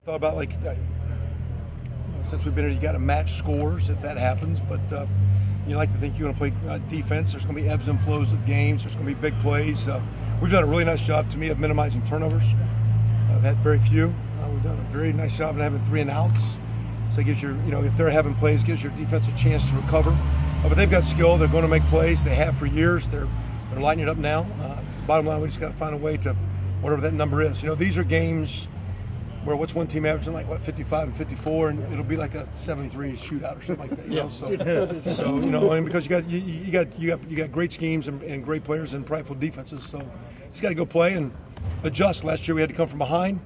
Thought about since we've been here, you got to match scores if that happens. But you like to think you want to play defense. There's going to be ebbs and flows of games. There's going to be big plays. We've done a really nice job, to me, of minimizing turnovers. I've had very few. We've done a very nice job of having 3 and outs. So it gives your, if they're having plays, gives your defense a chance to recover. But they've got skill. They're going to make plays. They have for years. They're lighting it up now. Bottom line, we just got to find a way to whatever that number is. These are games where what's one team averaging 55 and 54, and it'll be like a 7-3 shootout or something like that. So and because you got great schemes and great players and prideful defenses, so you just got to go play and adjust. Last year we had to come from behind.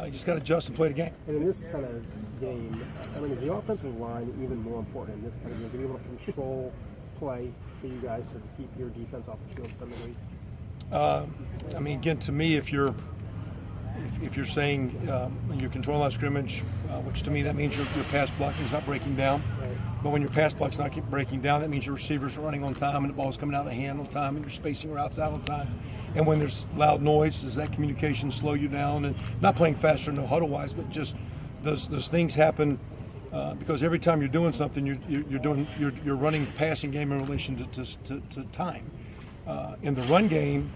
You just got to adjust and play the game. And in this kind of game, is the offensive line even more important in this kind of game to be able to control play for you guys to keep your defense off the field some of the ways? Again, to me, if you're saying you're controlling line of scrimmage, which to me that means your pass blocking is not breaking down. Right. But when your pass block's not breaking down, that means your receivers are running on time and the ball's coming out of the hand on time and you're spacing routes out on time. And when there's loud noise, does that communication slow you down? And not playing faster, no huddle-wise, but just does things happen? Because every time you're doing something, you're running passing game in relation to time. In the run game,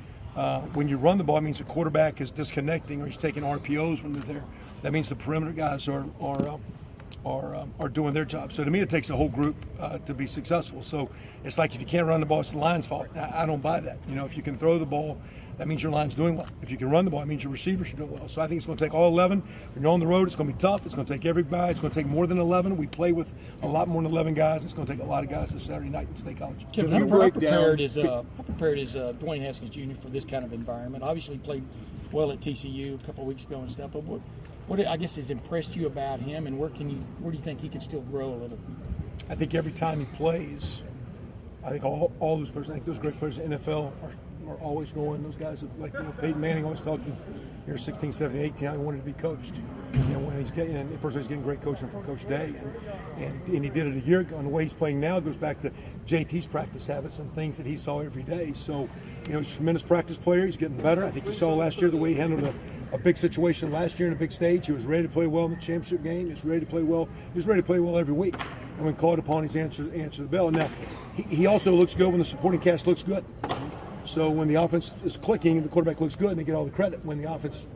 when you run the ball, it means the quarterback is disconnecting or he's taking RPOs when they're there. That means the perimeter guys are doing their job. So to me, it takes a whole group to be successful. So it's like if you can't run the ball, it's the line's fault. I don't buy that. If you can throw the ball, that means your line's doing well. If you can run the ball, it means your receivers are doing well. So I think it's going to take all 11. When you're on the road, it's going to be tough. It's going to take everybody. It's going to take more than 11. We play with a lot more than 11 guys. It's going to take a lot of guys this Saturday night in State College. Kevin, how prepared is Dwayne Haskins Jr. for this kind of environment? Obviously, he played well at TCU a couple of weeks ago and stuff. But what I guess has impressed you about him, and where do you think he can still grow a little? I think every time he plays, I think all those players, I think those great players in the NFL are always going. Those guys, Peyton Manning always talking, you're 16, 17, 18, I wanted to be coached. When he's getting, first he's getting great coaching from Coach Day, and he did it a year ago. And the way he's playing now goes back to JT's practice habits and things that he saw every day. So, he's a tremendous practice player. He's getting better. I think you saw last year the way he handled a big situation last year in a big stage. He was ready to play well in the championship game. He was ready to play well. He was ready to play well every week. And when called upon, he's answered the bell. Now, he also looks good when the supporting cast looks good. So when the offense is clicking, the quarterback looks good, and they get all the credit. When the offense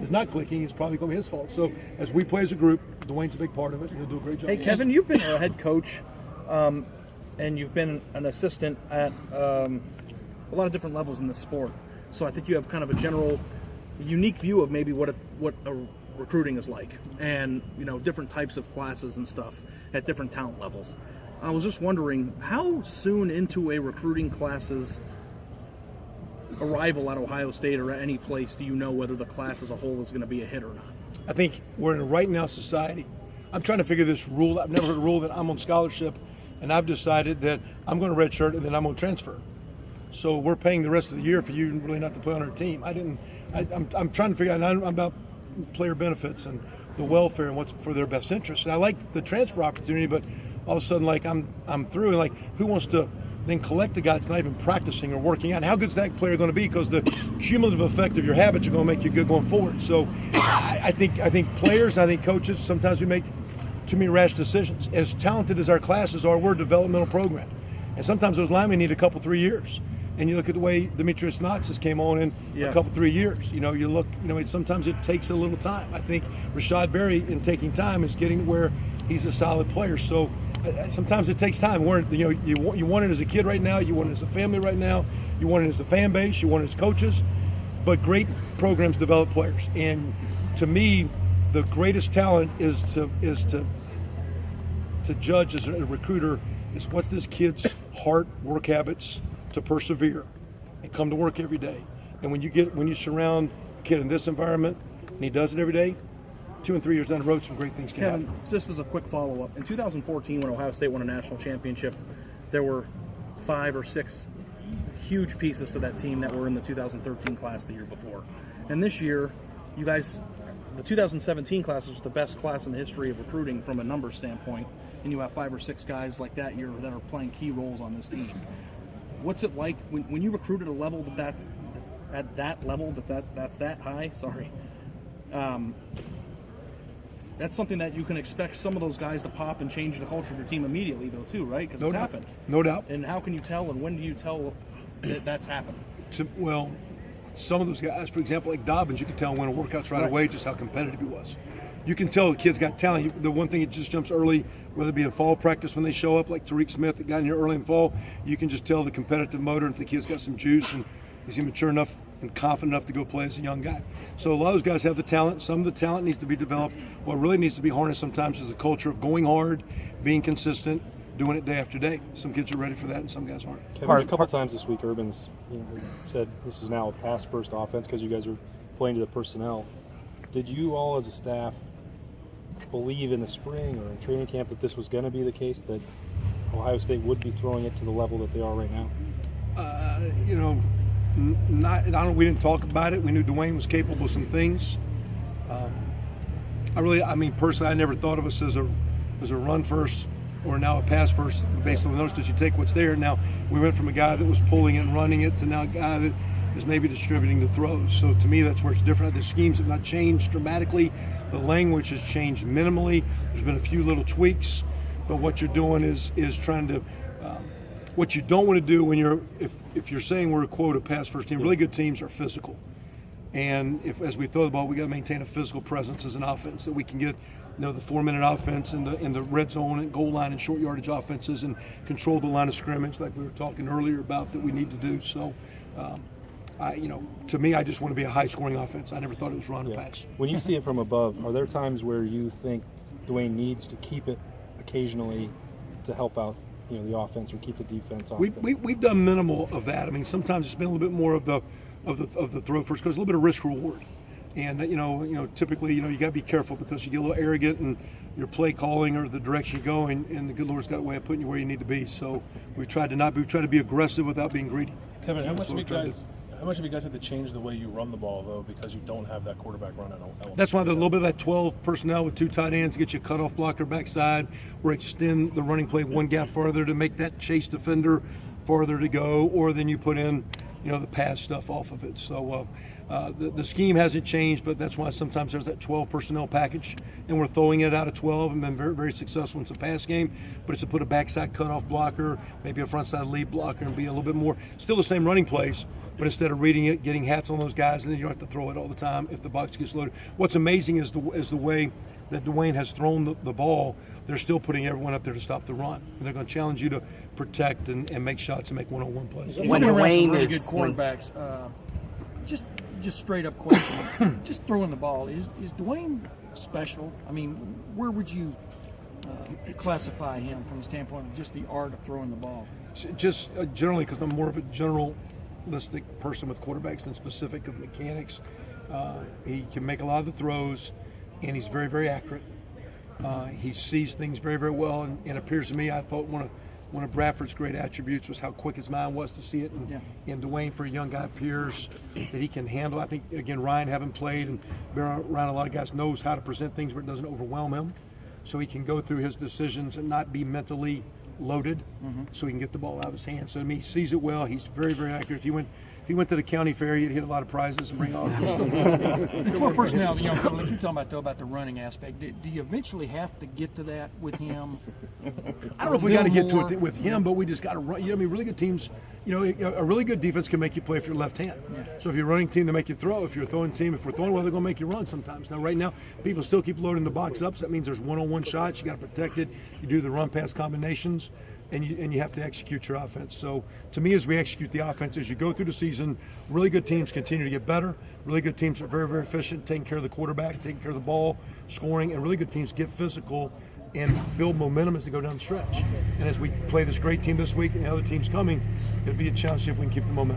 is not clicking, it's probably going to be his fault. So as we play as a group, Dwayne's a big part of it, and he'll do a great job. Hey, Kevin, you've been a head coach, and you've been an assistant at a lot of different levels in the sport. So I think you have kind of a general, unique view of maybe what a recruiting is like, and different types of classes and stuff at different talent levels. I was just wondering, how soon into a recruiting class's arrival at Ohio State or at any place do you know whether the class as a whole is going to be a hit or not? I think we're in a right now society. I'm trying to figure this rule. I've never heard a rule that I'm on scholarship, and I've decided that I'm going to redshirt and then I'm going to transfer. So we're paying the rest of the year for you really not to play on our team. I'm trying to figure out. I'm about player benefits and the welfare and what's for their best interest. And I like the transfer opportunity, but all of a sudden, I'm through, and who wants to then collect the guy that's not even practicing or working out? How good's that player going to be? Because the cumulative effect of your habits are going to make you good going forward. So I think players, I think coaches, sometimes we make too many rash decisions. As talented as our classes are, we're a developmental program. And sometimes those linemen need a couple, 3 years. And you look at the way Demetrius Knox has came on in a couple, 3 years. You look, sometimes it takes a little time. I think Rashad Berry, in taking time, is getting where he's a solid player. So sometimes it takes time. You want it as a kid right now. You want it as a family right now. You want it as a fan base. You want it as coaches. But great programs develop players. And to me, the greatest talent is to judge as a recruiter is what's this kid's heart, work habits to persevere and come to work every day. And when you surround a kid in this environment and he does it every day, 2 and 3 years down the road, some great things can happen. Just as a quick follow-up, in 2014 when Ohio State won a national championship, there were 5 or 6 huge pieces to that team that were in the 2013 class the year before. And this year, you guys, the 2017 class was the best class in the history of recruiting from a numbers standpoint, and you have 5 or 6 guys like that year that are playing key roles on this team. What's it like when you recruit at a level that's at that level that's that high? Sorry. that's something that you can expect some of those guys to pop and change the culture of your team immediately, though, too, right? Because it's happened. No doubt. And how can you tell, and when do you tell that that's happened? Well, some of those guys, for example, like Dobbins, you can tell when a workout's right away just how competitive he was. You can tell the kid's got talent. The one thing that just jumps early, whether it be in fall practice when they show up, like Tariq Smith that got in here early in fall, you can just tell the competitive motor and the kid's got some juice and is he mature enough and confident enough to go play as a young guy. So a lot of those guys have the talent. Some of the talent needs to be developed. What really needs to be harnessed sometimes is a culture of going hard, being consistent, doing it day after day. Some kids are ready for that and some guys aren't. Kevin, a couple times this week, Urban's said this is now a pass-first offense because you guys are playing to the personnel. Did you all as a staff believe in the spring or in training camp that this was going to be the case, that Ohio State would be throwing it to the level that they are right now? We didn't talk about it. We knew Dwayne was capable of some things. Personally, I never thought of us as a run first or now a pass first based on the notes, because you take what's there. Now we went from a guy that was pulling it and running it to now a guy that is maybe distributing the throws. So to me, that's where it's different. The schemes have not changed dramatically. The language has changed minimally. There's been a few little tweaks, but what you're doing is trying to. What you don't want to do when if you're saying we're a quote a pass first team, really good teams are physical, and as we throw the ball, we got to maintain a physical presence as an offense that we can get. The 4-minute offense in the red zone and goal line and short yardage offenses and control the line of scrimmage like we were talking earlier about that we need to do. So, to me, I just want to be a high-scoring offense. I never thought it was run or pass. When you see it from above, are there times where you think Dwayne needs to keep it occasionally to help out, the offense or keep the defense off? We've done minimal of that. I mean, sometimes it's been a little bit more of the throw first because a little bit of risk reward. And typically, you got to be careful because you get a little arrogant in your play calling or the direction you go, and the good Lord's got a way of putting you where you need to be. So we tried to be aggressive without being greedy. Kevin, how much have you guys had to change the way you run the ball though, because you don't have that quarterback run element? That's why there's a little bit of that 12 personnel with 2 tight ends to get you a cutoff blocker backside, or extend the running play one gap farther to make that chase defender farther to go, or then you put in, the pass stuff off of it. So. The scheme hasn't changed, but that's why sometimes there's that 12 personnel package, and we're throwing it out of 12 and been very, very successful in some pass game. But it's to put a backside cutoff blocker, maybe a frontside lead blocker, and be a little bit more, still the same running plays, but instead of reading it, getting hats on those guys, and then you don't have to throw it all the time if the box gets loaded. What's amazing is the way that Dwayne has thrown the ball. They're still putting everyone up there to stop the run. And they're going to challenge you to protect and make shots and make one-on-one plays. When Dwayne really good quarterbacks, just straight up question, just throwing the ball, is Dwayne special? I mean, where would you classify him from the standpoint of just the art of throwing the ball? Just generally, because I'm more of a generalistic person with quarterbacks than specific of mechanics. He can make a lot of the throws, and he's very, very accurate. He sees things very, very well, and it appears to me, I thought one of Bradford's great attributes was how quick his mind was to see it. And Dwayne, for a young guy, appears that he can handle. I think, again, Ryan, having played and been around a lot of guys, knows how to present things where it doesn't overwhelm him. So he can go through his decisions and not be mentally loaded, so he can get the ball out of his hands. So to me, he sees it well. He's very, very accurate. If he went to the county fair, he'd hit a lot of prizes and bring all the core personnel, like you're talking about the running aspect. Do you eventually have to get to that with him? I don't know if we got to get to it with him, but we just got to run. Really good teams, a really good defense can make you play if you're left hand. Yeah. So if you're a running team, they make you throw. If you're a throwing team, if we're throwing well, they're going to make you run sometimes. Now, right now, people still keep loading the box up. So that means there's one-on-one shots. You got to protect it. You do the run-pass combinations. And you have to execute your offense. So to me, as we execute the offense, as you go through the season, really good teams continue to get better. Really good teams are very, very efficient, taking care of the quarterback, taking care of the ball, scoring, and really good teams get physical and build momentum as they go down the stretch. And as we play this great team this week and the other teams coming, it'll be a challenge if we can keep the momentum.